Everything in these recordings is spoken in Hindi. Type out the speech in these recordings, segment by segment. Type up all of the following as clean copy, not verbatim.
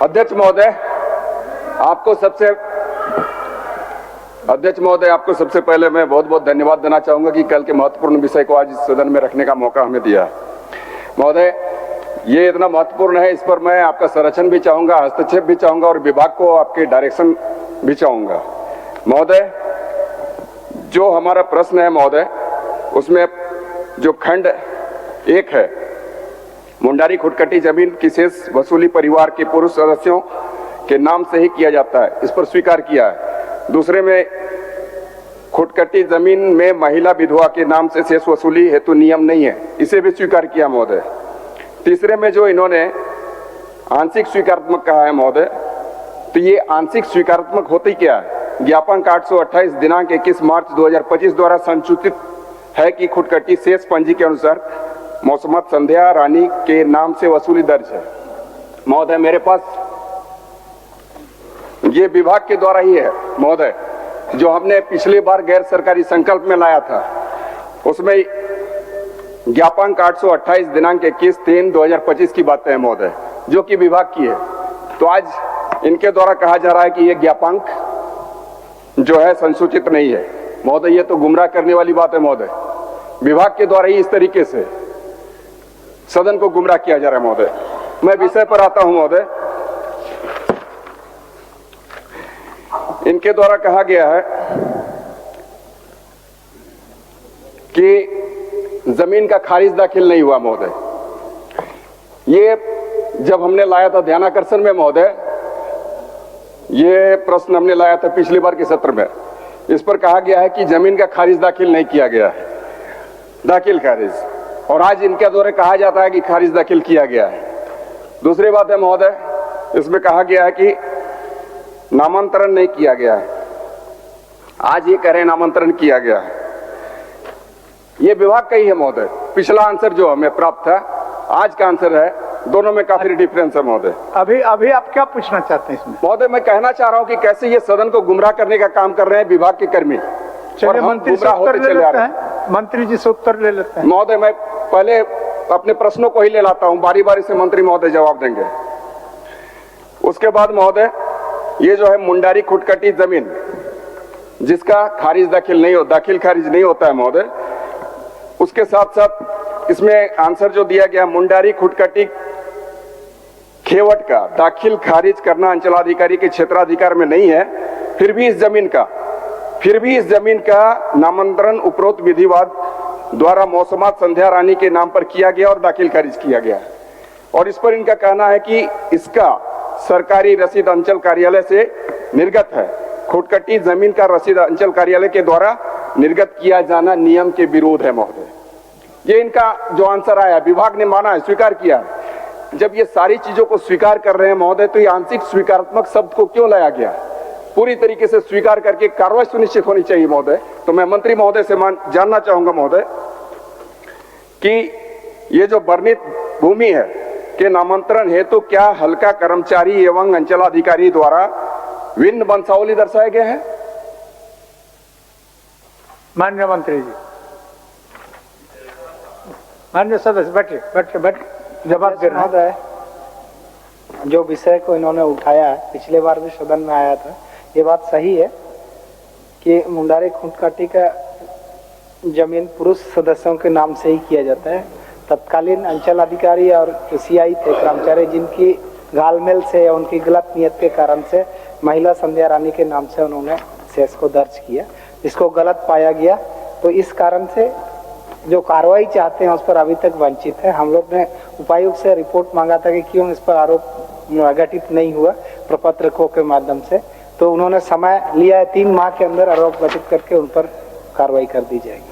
अध्यक्ष महोदय, आपको सबसे पहले मैं बहुत बहुत धन्यवाद देना चाहूंगा कि कल के महत्वपूर्ण विषय को आज सदन में रखने का मौका हमें दिया। महोदय, ये इतना महत्वपूर्ण है, इस पर मैं आपका संरक्षण भी चाहूंगा, हस्तक्षेप भी चाहूंगा और विभाग को आपके डायरेक्शन भी चाहूंगा। महोदय, जो हमारा प्रश्न है महोदय, उसमें जो खंड 1 है, मुंडारी खुटकटी जमीन की शेष वसूली परिवार के पुरुष सदस्यों के नाम से ही किया जाता है, इस पर स्वीकार किया है। दूसरे में खुटकटी जमीन में महिला विधवा के नाम से शेष वसूली हेतु नियम नहीं है, इसे भी स्वीकार किया महोदय। तीसरे में जो इन्होंने आंशिक स्वीकारात्मक कहा है महोदय, तो ये आंशिक स्वीकारात्मक होती क्या है? ज्ञापन 828 दिनांक 21 मार्च 2025 द्वारा संसूचित है कि खुटकटी शेष पंजी के अनुसार मौसमत संध्या रानी के नाम से वसूली दर्ज है। महोदय, मेरे पास ये विभाग के द्वारा ही है महोदय, जो हमने पिछली बार गैर सरकारी संकल्प में लाया था, उसमें ज्ञापन 828 दिनांक 21/3/2025 की बातें हैं महोदय, जो कि विभाग की है। तो आज इनके द्वारा कहा जा रहा है कि ये ज्ञापांक जो है संसूचित नहीं है। महोदय, ये तो गुमराह करने वाली बात है महोदय। विभाग के द्वारा ही इस तरीके से सदन को गुमराह किया जा रहा है महोदय। मैं विषय पर आता हूं महोदय। इनके द्वारा कहा गया है कि जमीन का खारिज दाखिल नहीं हुआ महोदय। ये जब हमने लाया था ध्यानाकर्षण में महोदय, ये प्रश्न हमने लाया था पिछली बार के सत्र में, इस पर कहा गया है कि जमीन का खारिज दाखिल नहीं किया गया है, दाखिल खारिज, और आज इनके द्वारा कहा जाता है कि खारिज दाखिल किया गया है। दूसरी बात है महोदय, इसमें कहा गया है कि नामांतरण नहीं किया गया है, आज ये कह रहे हैं नामांतरण किया गया है। ये विभाग का ही है महोदय। पिछला आंसर जो हमें प्राप्त था, आज का आंसर है, दोनों में काफी डिफरेंस है महोदय। अभी आप क्या पूछना चाहते हैं इसमें? महोदय, मैं कहना चाह रहा हूं कि कैसे ये सदन को गुमराह करने का काम कर रहे हैं विभाग के कर्मी। चलिए, मंत्री से उत्तर ले लेते हैं, मंत्री जी से उत्तर ले लेते हैं। महोदय, मैं पहले अपने प्रश्नों को ही ले लाता हूं, बारी बारी से मंत्री महोदय जवाब देंगे। उसके बाद महोदय, ये जो है मुंडारी खुटकटी जमीन जिसका खारिज दाखिल खारिज नहीं होता है महोदय, उसके साथ साथ इसमें आंसर जो दिया गया, मुंडारी खुटकटी खेवट का दाखिल खारिज करना अंचलाधिकारी के क्षेत्राधिकार में नहीं है, फिर भी इस जमीन का नामांतरण उपरोक्त विधिवाद द्वारा मौसमात संध्या रानी के नाम पर किया गया और दाखिल खारिज किया गया। और इस पर इनका कहना है कि इसका सरकारी रसीद अंचल कार्यालय से निर्गत है। खुटकटी जमीन का रसीद अंचल कार्यालय के द्वारा निर्गत किया जाना नियम के विरोध है महोदय। ये इनका जो आंसर आया, विभाग ने माना है, स्वीकार किया है। जब ये सारी चीजों को स्वीकार कर रहे हैं महोदय, तो ये आंशिक स्वीकारात्मक शब्द को क्यों लाया गया? पूरी तरीके से स्वीकार करके कार्रवाई सुनिश्चित होनी चाहिए महोदय। तो मैं मंत्री महोदय से जानना चाहूंगा महोदय कि ये जो वर्णित भूमि है के नामांतरण हेतु क्या हल्का कर्मचारी एवं अंचलाधिकारी द्वारा भिन्न वंशावली दर्शाए गए हैं? माननीय मंत्री जी, माननीय सदस्य बैठे जवाब दे रहा है। जो विषय को इन्होंने उठाया है, पिछले बार भी सदन में आया था, ये बात सही है कि मुंडारी खुटकटी का जमीन पुरुष सदस्यों के नाम से ही किया जाता है। तत्कालीन अंचल अधिकारी और एसीआई थे कर्मचारी, जिनकी घालमेल से या उनकी गलत नियत के कारण से महिला संध्या रानी के नाम से उन्होंने शेष को दर्ज किया, इसको गलत पाया गया। तो इस कारण से जो कार्रवाई चाहते हैं उस पर अभी तक वंचित है। हम लोग ने उपायुक्त से रिपोर्ट मांगा था कि क्यों इस पर आरोप गठित नहीं हुआ प्रपत्रकों के माध्यम से, तो उन्होंने समय लिया है, 3 माह के अंदर आरोप गठित करके उन पर कार्रवाई कर दी जाएगी।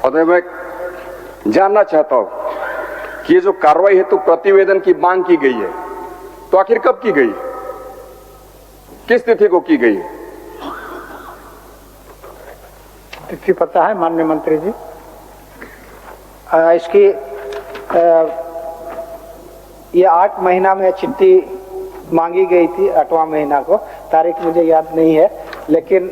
और मैं जानना चाहता हूं कि ये जो कार्रवाई हेतु प्रतिवेदन की मांग की गई है, तो आखिर कब की गई, किस तिथि को की गई? तिथि पता है माननीय मंत्री जी? इसकी ये 8 महीना में चिट्ठी मांगी गई थी, 8वां महीना को, तारीख मुझे याद नहीं है। लेकिन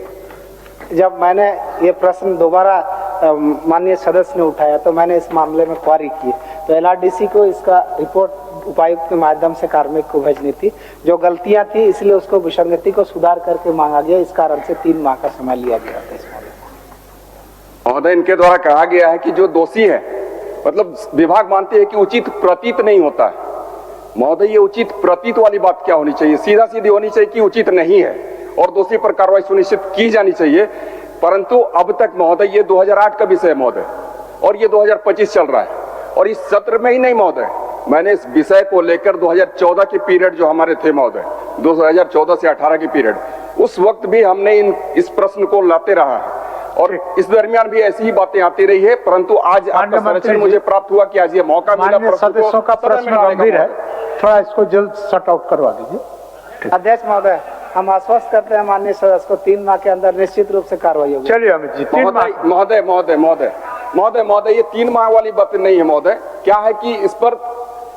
जब मैंने ये प्रश्न दोबारा माननीय सदस्य ने उठाया तो मैंने इस मामले में क्वारी की, तो एलआरडीसी को इसका रिपोर्ट उपायुक्त के माध्यम से कार्मिक को भेजनी थी। जो गलतियां थी इसलिए उसको विसंगति को सुधार करके मांगा गया, इस कारण से 3 माह का समय लिया गया था। महोदय, इनके द्वारा कहा गया है कि जो दोषी है, मतलब विभाग मानते हैं कि उचित प्रतीत नहीं होता है। महोदय, ये उचित प्रतीत वाली बात क्या होनी चाहिए? सीधा सीधी होनी चाहिए कि उचित नहीं है और दोषी पर कार्रवाई सुनिश्चित की जानी चाहिए। परंतु अब तक महोदय ये 2008 का विषय है महोदय, और ये 2025 चल रहा है, और इस सत्र में ही नहीं महोदय, मैंने इस विषय को लेकर 2014 के पीरियड जो हमारे थे महोदय, 2014 से 18 की पीरियड, उस वक्त भी हमने इस प्रश्न को लाते रहा है और इस दरमियान भी ऐसी ही बातें आती रही है। परंतु आज आपका संरक्षण मुझे प्राप्त हुआ कि आज ये मौका मिला। सदस्यों का प्रश्न गंभीर है, थोड़ा इसको जल्द शट आउट करवा दीजिए। अध्यक्ष महोदय, हम आश्वस्त करते हैं माननीय सदस्य को 3 माह के अंदर निश्चित रूप से कार्रवाई होगी। चलिए अमित जी, 3 माह। महोदय महोदय महोदय महोदय महोदय ये 3 माह वाली बात नहीं है महोदय। क्या है कि इस पर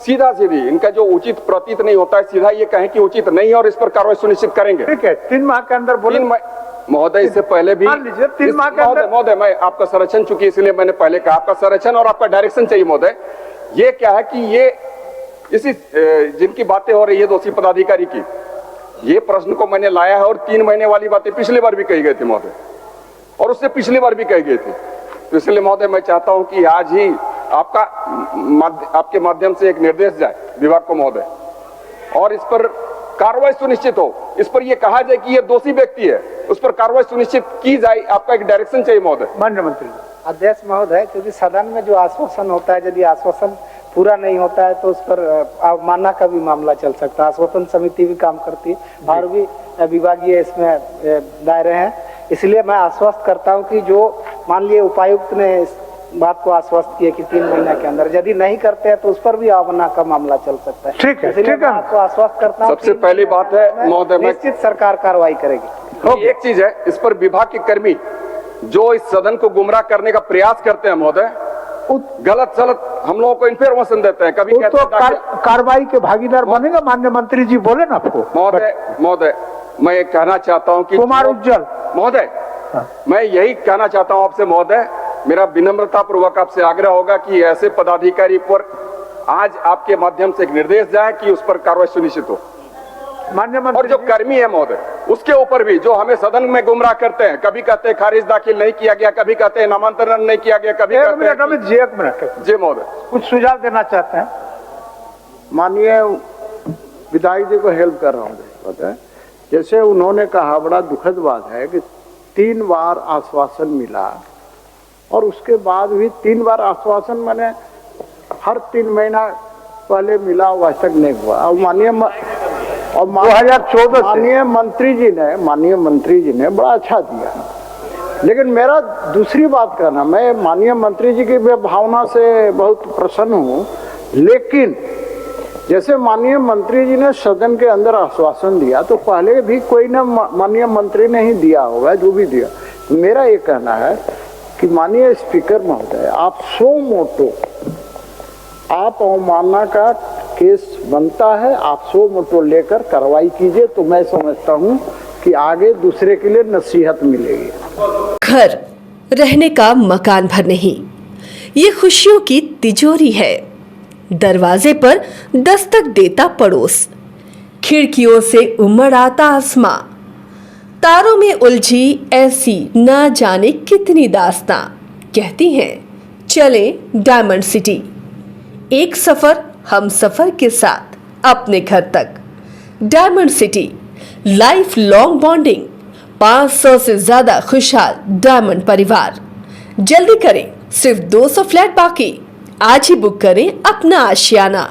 सीधा सीधी इनका जो उचित प्रतीत नहीं होता है, सीधा ये कहें कि उचित नहीं है और इस पर कार्रवाई सुनिश्चित करेंगे। ठीक है, 3 माह के अंदर बोले। महोदय, इससे पहले भी 3 माह के अंदर। महोदय, मैं आपका संरक्षण, चूंकि इसलिए मैंने पहले कहा, आपका संरक्षण और आपका डायरेक्शन चाहिए महोदय। ये क्या है कि ये इसी जिनकी बातें हो रही है दोषी पदाधिकारी की, ये प्रश्न को मैंने लाया है और 3 महीने वाली बातें पिछली बार भी कही गई थी महोदय, और उससे पिछली बार भी कही गई थी। तो इसलिए महोदय मैं चाहता हूं कि आज ही आपके माध्यम से एक निर्देश जाए विभाग को महोदय, और इस पर कार्रवाई सुनिश्चित हो। इस पर यह कहा जाए कि यह दोषी व्यक्ति है, उस पर कार्रवाई सुनिश्चित की जाए। आपका एक डायरेक्शन चाहिए महोदय। माननीय मंत्री। अध्यक्ष महोदय, क्योंकि सदन में जो आश्वासन होता है, यदि आश्वासन पूरा नहीं होता है तो उस पर अवमानना का भी मामला चल सकता है। आश्वासन समिति भी काम करती है और भी विभागीय इसमें दायरे हैं। इसलिए मैं आश्वस्त करता हूं कि जो मान लिए उपायुक्त ने इस बात को आश्वस्त किया कि 3 महीने के अंदर यदि नहीं करते हैं तो उस पर भी अवमानना का मामला चल सकता है। ठीक है, इसलिए मैं आपको आश्वस्त करता हूं। सबसे पहली बात है महोदय, निश्चित सरकार कार्रवाई करेगी। एक चीज है, इस पर विभाग के कर्मी जो इस सदन को गुमराह करने का प्रयास करते हैं महोदय, गलत सलत हम लोगों को इन्फॉर्मेशन देते हैं। कभी कहते हैं कार्रवाई के भागीदार बनेगा। माननीय मंत्री जी बोले ना आपको। महोदय मैं ये कहना चाहता हूं कि कुमार उज्जवल महोदय, मैं यही कहना चाहता हूं आपसे महोदय, मेरा विनम्रता पूर्वक आपसे आग्रह होगा कि ऐसे पदाधिकारी पर आज आपके माध्यम से एक निर्देश जाए कि उस पर कार्रवाई सुनिश्चित हो। माननीय मंत्री, और जो कर्मी है महोदय, उसके ऊपर भी जो हमें सदन में गुमराह करते हैं, कभी कहते हैं खारिज दाखिल नहीं किया गया, कभी कहते हैं नामांतरण नहीं किया गया, कभी एक मिनट जी महोदय, कुछ सुझाव देना चाहते हैं। माननीय विधायक जी को हेल्प कर रहा हूँ। पता है, जैसे उन्होंने कहा, बड़ा दुखद बात है कि 3 बार आश्वासन मिला और उसके बाद भी 3 बार आश्वासन मैंने हर 3 महीना पहले मिला, वह तक नहीं हुआ। और माननीय 2014 माननीय मंत्री जी ने बड़ा अच्छा दिया। लेकिन मेरा दूसरी बात कहना, मैं माननीय मंत्री जी की भावना से बहुत प्रसन्न हूँ, लेकिन जैसे माननीय मंत्री जी ने सदन के अंदर आश्वासन दिया तो पहले भी कोई ना माननीय मंत्री ने ही दिया होगा, जो भी दिया। मेरा ये कहना है कि माननीय स्पीकर महोदय, आप सो मोटो आप अवमानना का केस बनता है, आप सो मोटो लेकर कार्रवाई कीजिए, तो मैं समझता हूं कि आगे दूसरे के लिए नसीहत मिलेगी। घर रहने का मकान भर नहीं, ये खुशियों की तिजोरी है। दरवाजे पर दस्तक देता पड़ोस, खिड़कियों से उमड़ आता आसमां, तारों में उलझी ऐसी ना जाने कितनी दास्तां। कहती हैं चले डायमंड सिटी, एक सफर हम सफर के साथ अपने घर तक। Diamond city, life long bonding, 500 से ज्यादा खुशहाल डायमंड परिवार। जल्दी करें, सिर्फ 200 फ्लैट बाकी। आज ही बुक करें अपना आशियाना।